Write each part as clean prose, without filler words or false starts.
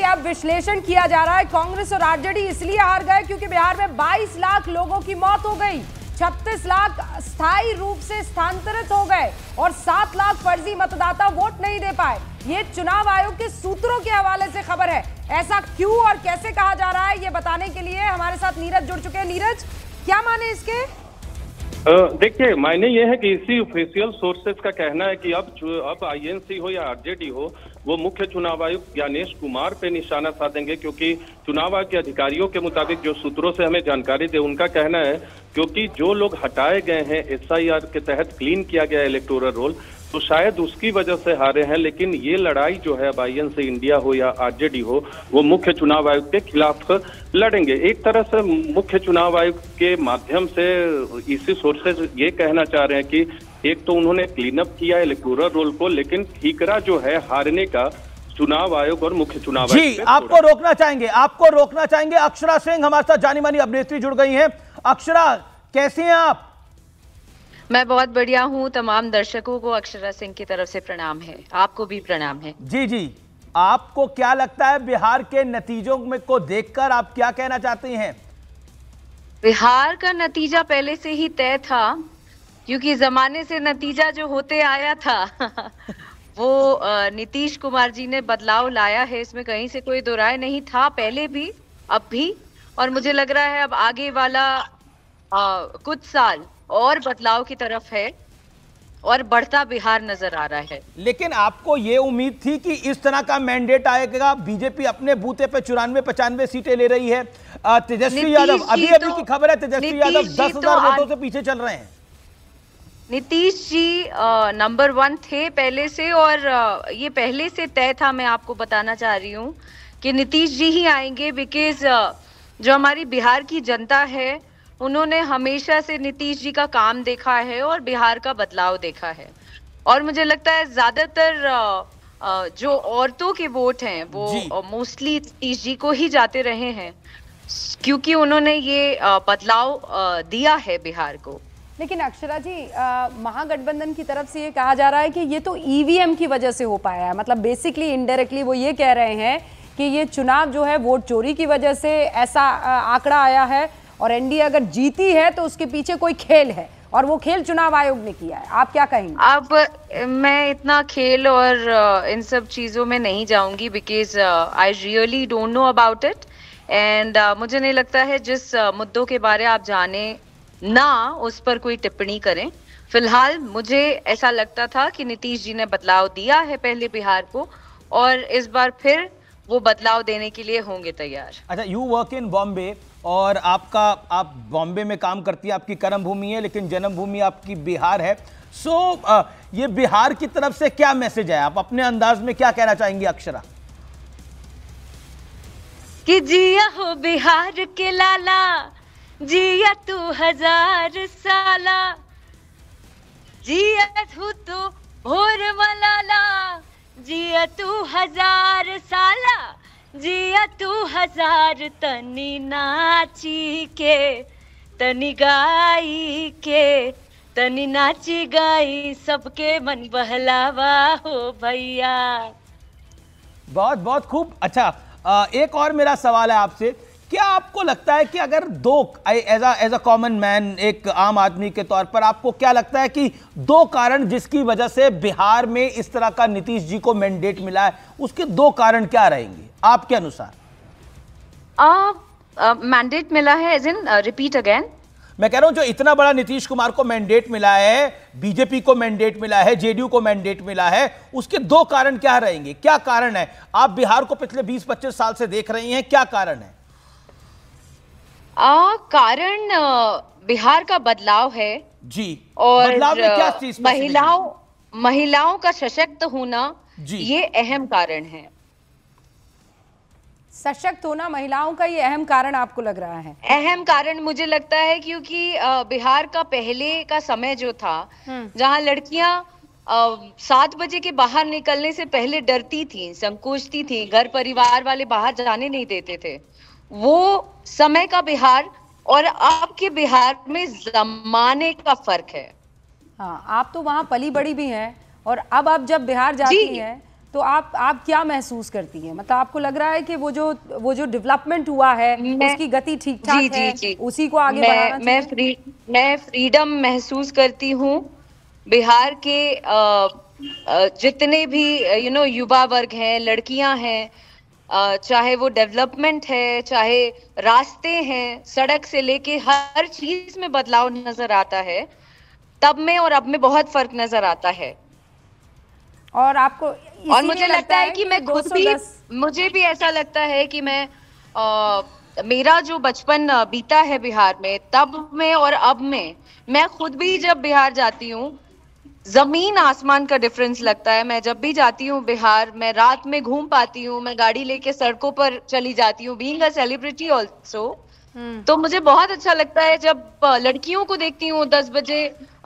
अब विश्लेषण किया जा रहा है कांग्रेस और आरजेडी इसलिए हार गए क्योंकि बिहार में 22 लाख लोगों की मौत हो गई, 36 लाख स्थायी रूप से स्थानांतरित हो गए और 7 लाख फर्जी मतदाता वोट नहीं दे पाए। ये चुनाव आयोग के सूत्रों के हवाले से खबर है। ऐसा क्यों और कैसे कहा जा रहा है ये बताने के लिए हमारे साथ नीरज जुड़ चुके हैं। नीरज, क्या माने इसके? देखिए, मायने ये है कि इसी ऑफिशियल सोर्सेस का कहना है कि अब आईएनसी हो या आरजेडी हो, वो मुख्य चुनाव आयुक्त ज्ञानेश कुमार पे निशाना साधेंगे, क्योंकि चुनाव आयोग के अधिकारियों के मुताबिक जो सूत्रों से हमें जानकारी दे उनका कहना है क्योंकि जो लोग हटाए गए हैं एसआईआर के तहत क्लीन किया गया इलेक्टोरल रोल, तो शायद उसकी वजह से हारे हैं। लेकिन ये लड़ाई जो है अब आईएनसी इंडिया हो या आरजेडी हो, वो मुख्य चुनाव आयुक्त के खिलाफ लड़ेंगे। एक तरह से मुख्य चुनाव आयुक्त के माध्यम से इसी सोर्सेज ये कहना चाह रहे हैं कि एक तो उन्होंने क्लीन अप किया इलेक्टोरल रोल को, लेकिन ठीकरा जो है हारने का चुनाव आयोग और मुख्य चुनाव आयोग जी आपको रोकना चाहेंगे। अक्षरा सिंह हमारे साथ जानी मानी अभिनेत्री जुड़ गई हैं। अक्षरा, कैसी हैं आप? मैं बहुत बढ़िया हूँ। तमाम दर्शकों को अक्षरा सिंह की तरफ से प्रणाम है, आपको भी प्रणाम है। जी, आपको क्या लगता है बिहार के नतीजों में को देखकर आप क्या कहना चाहती हैं? बिहार का नतीजा पहले से ही तय था, क्योंकि जमाने से नतीजा जो होते आया था वो नीतीश कुमार जी ने बदलाव लाया है, इसमें कहीं से कोई दो राय नहीं था, पहले भी अब भी, और मुझे लग रहा है अब आगे वाला कुछ साल और बदलाव की तरफ है और बढ़ता बिहार नजर आ रहा है। लेकिन आपको ये उम्मीद थी कि इस तरह का मैंडेट आएगा? बीजेपी अपने बूते पे 94-95 सीटें ले रही है। तेजस्वी यादव, अभी की खबर है तेजस्वी यादव 10,000 वोटों से पीछे चल रहे हैं। नीतीश जी नंबर 1 थे पहले से, और ये पहले से तय था। मैं आपको बताना चाह रही हूँ कि नीतीश जी ही आएंगे, बिकॉज जो हमारी बिहार की जनता है उन्होंने हमेशा से नीतीश जी का काम देखा है और बिहार का बदलाव देखा है। और मुझे लगता है ज्यादातर जो औरतों के वोट हैं वो मोस्टली नीतीश जी को ही जाते रहे हैं, क्योंकि उन्होंने ये बदलाव दिया है बिहार को। लेकिन अक्षरा जी, महागठबंधन की तरफ से ये कहा जा रहा है कि ये तो ईवीएम की वजह से हो पाया है, मतलब बेसिकली इनडायरेक्टली वो ये कह रहे हैं कि ये चुनाव जो है वोट चोरी की वजह से ऐसा आंकड़ा आया है, और एनडीए अगर जीती है तो उसके पीछे कोई खेल है, और वो खेल चुनाव आयोग ने किया है। आप क्या कहेंगे? अब मैं इतना खेल और इन सब चीजों में नहीं जाऊंगी, because I really don't know about it, and मुझे नहीं लगता है जिस मुद्दों के बारे आप जाने ना उस पर कोई टिप्पणी करें। फिलहाल मुझे ऐसा लगता था कि नीतीश जी ने बदलाव दिया है पहले बिहार को, और इस बार फिर वो बदलाव देने के लिए होंगे तैयार। अच्छा, यू वर्क इन बॉम्बे और आप बॉम्बे में काम करती है, आपकी कर्म भूमि है, लेकिन जन्मभूमि आपकी बिहार है। ये बिहार की तरफ से क्या मैसेज है? आप अपने अंदाज में क्या कहना चाहेंगी अक्षरा? कि जिया हो बिहार के लाला, जिया तू 1000 साला, जिया तू भोर मलाला, जिया तू 1000 साला, जिया तू 1000 तनी नाची के, तनी गाई के, तनी नाची गाई सबके मन बहलावा हो भैया। बहुत बहुत खूब। अच्छा, एक और मेरा सवाल है आपसे, क्या आपको लगता है कि अगर एज अ कॉमन मैन, एक आम आदमी के तौर पर आपको क्या लगता है कि 2 कारण जिसकी वजह से बिहार में इस तरह का नीतीश जी को मैंडेट मिला है, उसके 2 कारण क्या रहेंगे आपके अनुसार? मैंडेट मिला है एज इन रिपीट अगेन? मैं कह रहा हूं जो इतना बड़ा नीतीश कुमार को मैंडेट मिला है, बीजेपी को मैंडेट मिला है, जेडीयू को मैंडेट मिला है, उसके 2 कारण क्या रहेंगे? क्या कारण है? आप बिहार को पिछले 20-25 साल से देख रही हैं, क्या कारण है? कारण बिहार का बदलाव है जी, और बदलाव में क्या चीज? महिलाओं का सशक्त होना जी, ये अहम कारण है। सशक्त होना महिलाओं का ये अहम कारण आपको लग रहा है? अहम कारण मुझे लगता है, क्योंकि बिहार का पहले का समय जो था, जहां लड़कियां 7 बजे के बाहर निकलने से पहले डरती थी, संकोचती थी, घर परिवार वाले बाहर जाने नहीं देते थे, वो समय का बिहार और अब के बिहार में जमाने का फर्क है। हाँ, आप तो वहाँ पली बड़ी भी हैं, और अब आप जब बिहार जाती हैं तो आप क्या महसूस करती हैं? मतलब आपको लग रहा है कि वो जो डेवलपमेंट हुआ है उसकी गति ठीक ठाक है, उसी को आगे बढ़ाना चाहिए? मैं फ्रीडम महसूस करती हूँ। बिहार के जितने भी युवा वर्ग हैं, लड़कियां हैं, चाहे वो डेवलपमेंट है, चाहे रास्ते हैं, सड़क से लेके हर चीज में बदलाव नजर आता है। तब में और अब में बहुत फर्क नजर आता है। और आपको और मुझे लगता है कि मैं खुद भी, मुझे भी ऐसा लगता है कि मैं मेरा जो बचपन बीता है बिहार में, तब में और अब में, मैं खुद भी जब बिहार जाती हूँ, जमीन आसमान का डिफरेंस लगता है। मैं जब भी जाती हूँ बिहार, मैं रात में घूम पाती हूँ, मैं गाड़ी लेके सड़कों पर चली जाती हूँ, बीइंग अ सेलिब्रिटी ऑल्सो। तो मुझे बहुत अच्छा लगता है जब लड़कियों को देखती हूँ 10 बजे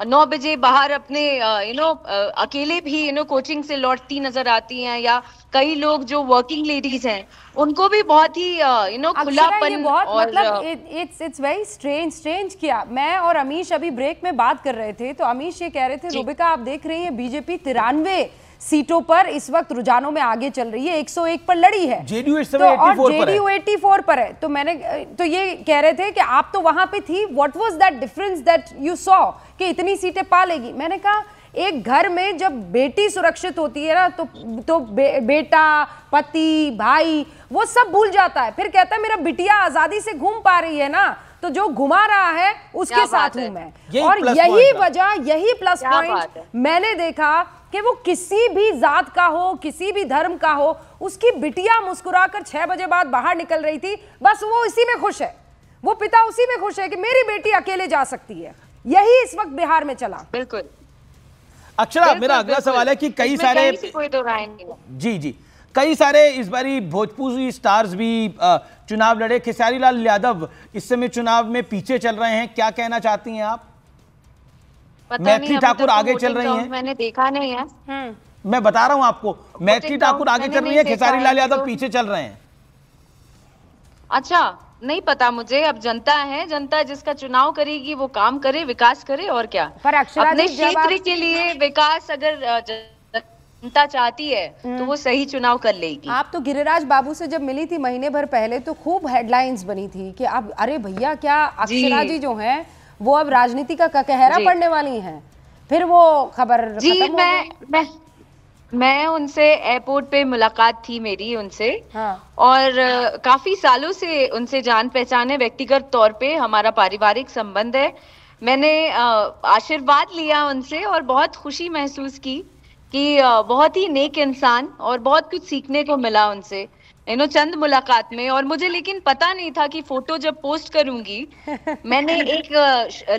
9 बजे बाहर अपने अकेले भी कोचिंग से लौटती नजर आती हैं, या कई लोग जो वर्किंग लेडीज हैं उनको भी बहुत ही खुलापन। और मतलब इट्स वेरी स्ट्रेंज किया। मैं और अमीश अभी ब्रेक में बात कर रहे थे, तो अमीश ये कह रहे थे, रूबिका आप देख रही हैं बीजेपी 93 सीटों पर इस वक्त रुझानों में आगे चल रही है, 101 पर लड़ी है, जेडीयू इस समय 84 पर है। तो ये कह रहे थे कि आप तो वहां पे थी, what was that difference that you saw कि इतनी सीटें पा लेगी? मैंने कहा एक घर में जब बेटी सुरक्षित होती है ना, तो बेटा, पति, भाई वो सब भूल जाता है, फिर कहता है मेरा बिटिया आजादी से घूम पा रही है ना, तो जो घुमा रहा है उसके साथ हूं मैं। और यही वजह, यही प्लस पॉइंट मैंने देखा कि वो किसी भी जात का हो, किसी भी धर्म का हो, उसकी बिटिया मुस्कुराकर 6 बजे बाद बाहर निकल रही थी, बस वो इसी में खुश है, वो पिता उसी में खुश है कि मेरी बेटी अकेले जा सकती है। यही इस वक्त बिहार में चला। बिल्कुल। अक्षरा, मेरा अगला सवाल है कि कई सारे जी कई सारे इस बारी भोजपुरी स्टार्स भी चुनाव लड़े। खेसारी लाल यादव इस समय चुनाव में पीछे चल रहे हैं, क्या कहना चाहती हैं आप? मैथिली ठाकुर आगे चल रही हैं, मैंने देखा नहीं है। मैं बता रहा हूं आपको, मैथिली ठाकुर आगे चल रही है, खेसारी लाल यादव पीछे चल रहे हैं। अच्छा, नहीं पता मुझे। अब जनता है, जनता जिसका चुनाव करेगी वो काम करे, विकास करे, और क्या। पर अपने क्षेत्र के लिए विकास अगर जनता चाहती है तो वो सही चुनाव कर लेगी। आप तो गिरिराज बाबू से जब मिली थी महीने भर पहले, तो खूब हेडलाइंस बनी थी कि अब अरे भैया क्या अक्षरा जी जो हैं वो अब राजनीति का कहरा पढ़ने वाली हैं। फिर वो खबर जी, मैं उनसे एयरपोर्ट पे मुलाकात थी मेरी उनसे। हाँ। और काफी सालों से उनसे जान पहचान है, व्यक्तिगत तौर पे हमारा पारिवारिक संबंध है। मैंने आशीर्वाद लिया उनसे और बहुत खुशी महसूस की कि बहुत ही नेक इंसान, और बहुत कुछ सीखने को मिला उनसे चंद मुलाकात में। और मुझे लेकिन पता नहीं था कि फोटो जब पोस्ट करूंगी मैंने एक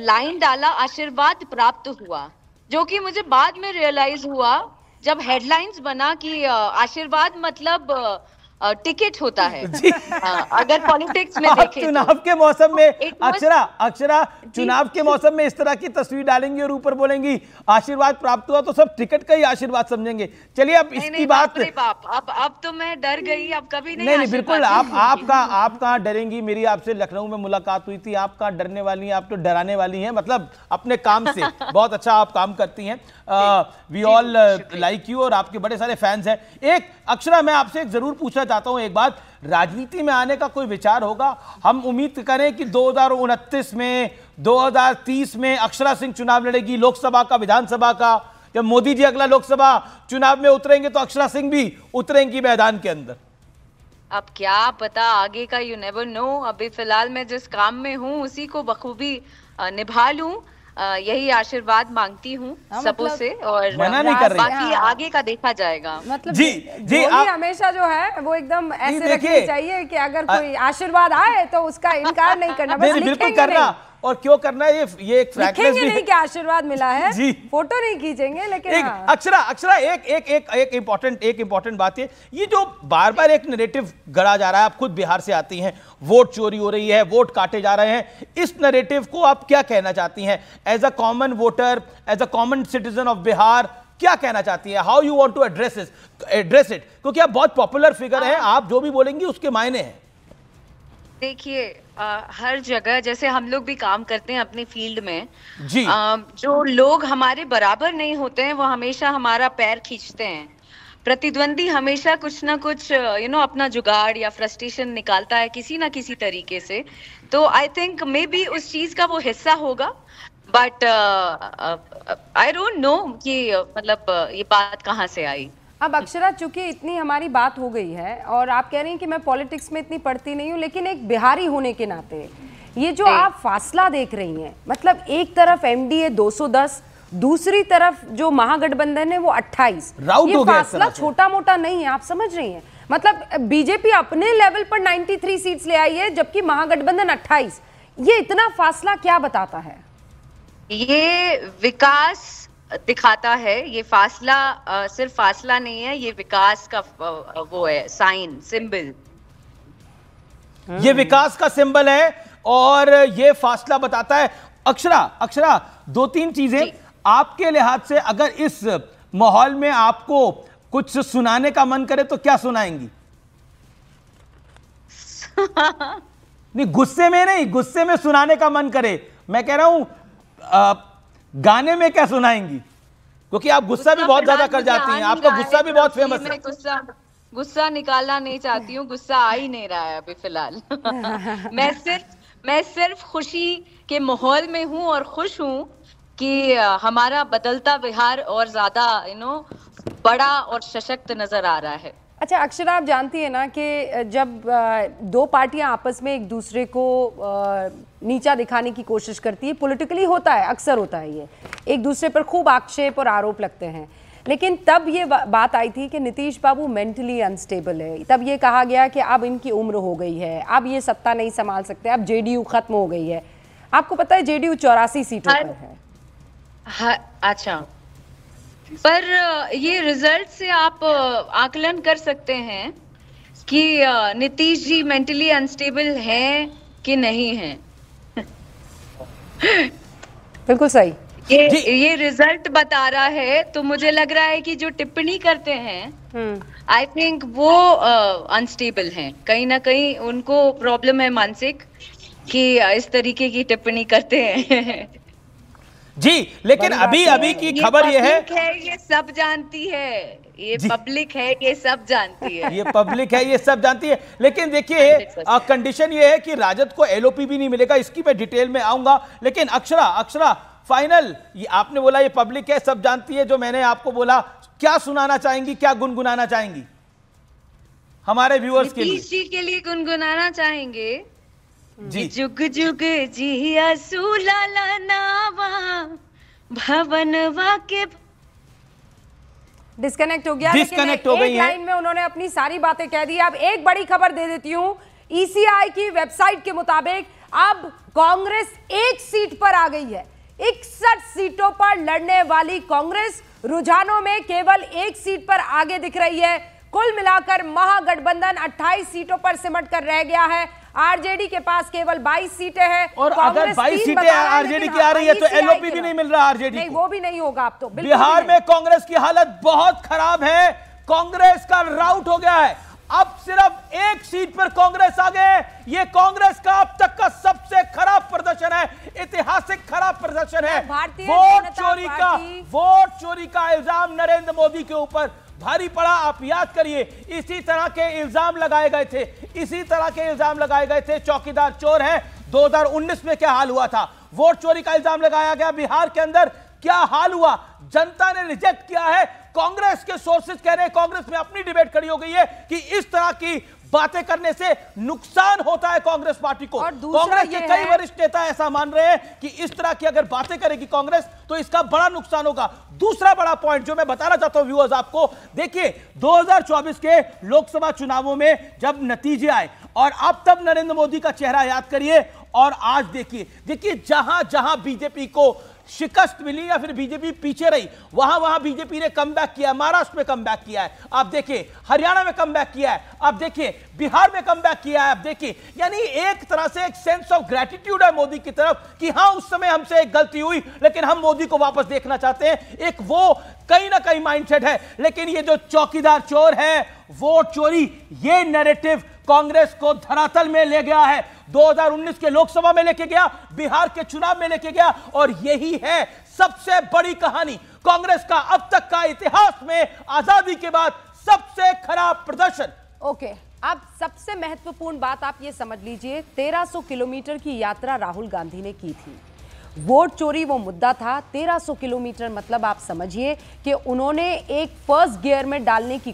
लाइन डाला, आशीर्वाद प्राप्त हुआ, जो कि मुझे बाद में रियलाइज हुआ जब हेडलाइंस बना कि आशीर्वाद मतलब टिकट होता है। अगर पॉलिटिक्स में देखें चुनाव के मौसम में अक्षरा चुनाव के मौसम में इस तरह की तस्वीर डालेंगी और ऊपर बोलेंगी आशीर्वाद प्राप्त हुआ, तो सब टिकट का ही आशीर्वाद समझेंगे। चलिए अब इसकी बात, अब तो मैं डर गई, अब कभी नहीं बिल्कुल आप कहाँ डरेंगी। मेरी आपसे लखनऊ में मुलाकात हुई थी, आप कहाँ डरने वाली हैं, आप तो डराने वाली हैं, मतलब अपने काम से बहुत अच्छा आप काम करती हैं। वी ऑल लाइक यू और आपके बड़े सारे फैंस हैं। एक अक्षरा, मैं आपसे एक जरूर पूछना चाहता हूं एक बात, राजनीति में आने का कोई विचार होगा? हम उम्मीद करें कि 2029 में 2030 में अक्षरा सिंह चुनाव लड़ेगी, लोकसभा का, विधानसभा का। जब मोदी जी अगला लोकसभा चुनाव में उतरेंगे तो अक्षरा सिंह भी उतरेंगी मैदान के अंदर। अब क्या पता आगे का, यू नेवर नो। अभी फिलहाल मैं जिस काम में हूँ उसी को बखूबी निभा लूं, यही आशीर्वाद मांगती हूँ सबों से, और मना नहीं कर रही, बाकी आगे का देखा जाएगा। मतलब जी हमेशा जो है वो एकदम ऐसे रखनी चाहिए कि अगर कोई आशीर्वाद आए तो उसका इनकार नहीं करना, बस बिल्कुल करना। और क्यों करना है, ये एक फ्रैंकनेस भी नहीं कि आशीर्वाद मिला है जी, फोटो नहीं खींचेंगे। लेकिन अक्षरा एक इंपॉर्टेंट बात है, ये जो बार बार एक नैरेटिव गढ़ा जा रहा है, आप खुद बिहार से आती हैं, वोट चोरी हो रही है, वोट काटे जा रहे हैं, इस नैरेटिव को आप क्या कहना चाहती हैं as a common voter, as a common citizen of Bihar? क्या कहना चाहती हैं, how you want to address it? क्योंकि आप बहुत पॉपुलर फिगर हैं, आप जो भी बोलेंगी उसके मायने हैं। देखिए, हर जगह जैसे हम लोग भी काम करते हैं अपने फील्ड में जी, जो लोग हमारे बराबर नहीं होते हैं वो हमेशा हमारा पैर खींचते हैं। प्रतिद्वंदी हमेशा कुछ ना कुछ अपना जुगाड़ या फ्रस्ट्रेशन निकालता है किसी ना किसी तरीके से। तो आई थिंक मे बी उस चीज का वो हिस्सा होगा, बट आई डोंट नो कि मतलब ये बात कहाँ से आई। अब अक्षरा, चूंकि इतनी हमारी बात हो गई है और आप कह रही हैं कि मैं पॉलिटिक्स में इतनी पढ़ती नहीं हूँ, लेकिन एक बिहारी होने के नाते ये जो आप फासला देख रही हैं, मतलब एक तरफ एमडीए 210, दूसरी तरफ जो महागठबंधन है वो 28, ये फासला छोटा मोटा नहीं है, आप समझ रही हैं? मतलब बीजेपी अपने लेवल पर 93 सीट्स ले आई है, जबकि महागठबंधन 28। ये इतना फासला क्या बताता है? ये विकास दिखाता है। ये फासला सिर्फ फासला नहीं है, ये विकास का वो है, साइन, सिंबल। ये विकास का सिंबल है और ये फासला बताता है। अक्षरा, 2-3 चीजें आपके लिहाज से, अगर इस माहौल में आपको कुछ सुनाने का मन करे तो क्या सुनाएंगी? नहीं, गुस्से में नहीं, गुस्से में सुनाने का मन करे, मैं कह रहा हूं गाने में क्या सुनाएंगी? क्योंकि आप गुस्सा भी बहुत ज्यादा कर जाती हैं, आपका गुस्सा भी बहुत फेमस है। गुस्सा निकालना नहीं चाहती हूँ, गुस्सा आ ही नहीं रहा है अभी फिलहाल। मैं सिर्फ खुशी के माहौल में हूँ और खुश हूँ कि हमारा बदलता बिहार और ज्यादा बड़ा और सशक्त नजर आ रहा है। अच्छा अक्षरा, आप जानती है ना कि जब दो पार्टियां आपस में एक दूसरे को नीचा दिखाने की कोशिश करती है, पॉलिटिकली होता है, अक्सर होता है, ये एक दूसरे पर खूब आक्षेप और आरोप लगते हैं, लेकिन तब ये बात आई थी कि नीतीश बाबू मेंटली अनस्टेबल है। तब ये कहा गया कि अब इनकी उम्र हो गई है, अब ये सत्ता नहीं संभाल सकते, अब जेडीयू खत्म हो गई है। आपको पता है जेडीयू 84 सीटों पर है। अच्छा, पर ये रिजल्ट से आप आकलन कर सकते हैं कि नीतीश जी मेंटली अनस्टेबल हैं कि नहीं हैं। बिल्कुल सही, ये रिजल्ट बता रहा है। तो मुझे लग रहा है कि जो टिप्पणी करते हैं, आई थिंक वो अनस्टेबल हैं, कहीं ना कहीं उनको प्रॉब्लम है मानसिक कि इस तरीके की टिप्पणी करते हैं। जी, लेकिन अभी की खबर ये है, ये सब जानती है, ये पब्लिक है, ये सब जानती है, ये पब्लिक है, ये सब जानती है। लेकिन देखिए कंडीशन ये है कि राजद को एलओपी भी नहीं मिलेगा, इसकी मैं डिटेल में आऊंगा। लेकिन अक्षरा फाइनल, ये आपने बोला ये पब्लिक है, सब जानती है, जो मैंने आपको बोला, क्या सुनाना चाहेंगी, क्या गुनगुनाना चाहेंगी हमारे व्यूअर्स के लिए? नीतीश जी के लिए गुनगुनाना चाहेंगे जी। जुग जुग जिया सुलाला नावा भवनवा के। डिस्कनेक्ट हो गया, डिस्कनेक्ट हो गई है। लाइन में उन्होंने अपनी सारी बातें कह दी। अब एक बड़ी खबर दे देती हूं, ईसीआई की वेबसाइट के मुताबिक अब कांग्रेस 1 सीट पर आ गई है। 61 सीटों पर लड़ने वाली कांग्रेस रुझानों में केवल 1 सीट पर आगे दिख रही है। कुल मिलाकर महागठबंधन 28 सीटों पर सिमट कर रह गया है। आरजेडी के पास केवल 22 सीटें हैं, और अगर 22 सीटें आरजेडी की आ रही है तो एलओपी भी नहीं मिल रहा आरजेडी नहीं, वो भी नहीं होगा अब तो। बिहार में कांग्रेस की हालत बहुत खराब है, कांग्रेस का राउट हो गया है। अब सिर्फ 1 सीट पर कांग्रेस आ गए। ये कांग्रेस का अब तक का सबसे खराब प्रदर्शन है, ऐतिहासिक खराब प्रदर्शन है। वोट चोरी का इल्जाम नरेंद्र मोदी के ऊपर भारी पड़ा। आप याद करिए, इसी तरह के इल्जाम लगाए गए थे, चौकीदार चोर है। 2019 में क्या हाल हुआ था, वोट चोरी का इल्जाम लगाया गया, बिहार के अंदर क्या हाल हुआ, जनता ने रिजेक्ट किया है। कांग्रेस के सोर्सेज कह रहे हैं, कांग्रेस में अपनी डिबेट खड़ी हो गई है कि इस तरह की बातें करने से नुकसान होता है कांग्रेस पार्टी को। कांग्रेस के कई वरिष्ठ नेता ऐसा मान रहे हैं कि इस तरह की अगर बातें करेगी कांग्रेस तो इसका बड़ा नुकसान होगा। दूसरा बड़ा पॉइंट जो मैं बताना चाहता हूं व्यूअर्स आपको, देखिए 2024 के लोकसभा चुनावों में जब नतीजे आए और अब तब नरेंद्र मोदी का चेहरा याद करिए और आज देखिए जहां जहां बीजेपी को शिकस्त मिली या फिर बीजेपी पीछे रही, वहां बीजेपी ने कमबैक किया। महाराष्ट्र में कमबैक किया है, आप देखिए हरियाणा में कमबैक किया है, आप देखिए बिहार में कमबैक किया है, आप देखिए। यानी एक तरह से एक सेंस ऑफ ग्रेटिट्यूड है मोदी की तरफ कि हां उस समय हमसे एक गलती हुई लेकिन हम मोदी को वापस देखना चाहते हैं। एक वो कहीं ना कहीं माइंडसेट है। लेकिन ये जो चौकीदार चोर है, वोट चोरी, ये नैरेटिव कांग्रेस को धरातल में ले गया है। 2019 के लोकसभा में लेके गया, बिहार के चुनाव में लेके गया, और यही है सबसे बड़ी कहानी। कांग्रेस का अब तक का इतिहास में आजादी के बाद सबसे खराब प्रदर्शन। ओके, अब सबसे महत्वपूर्ण बात आप ये समझ लीजिए, 1300 किलोमीटर की यात्रा राहुल गांधी ने की थी। वोट चोरी वो मुद्दा था। 1300 किलोमीटर मतलब आप समझिए कि उन्होंने एक फर्स्ट गियर में डालने की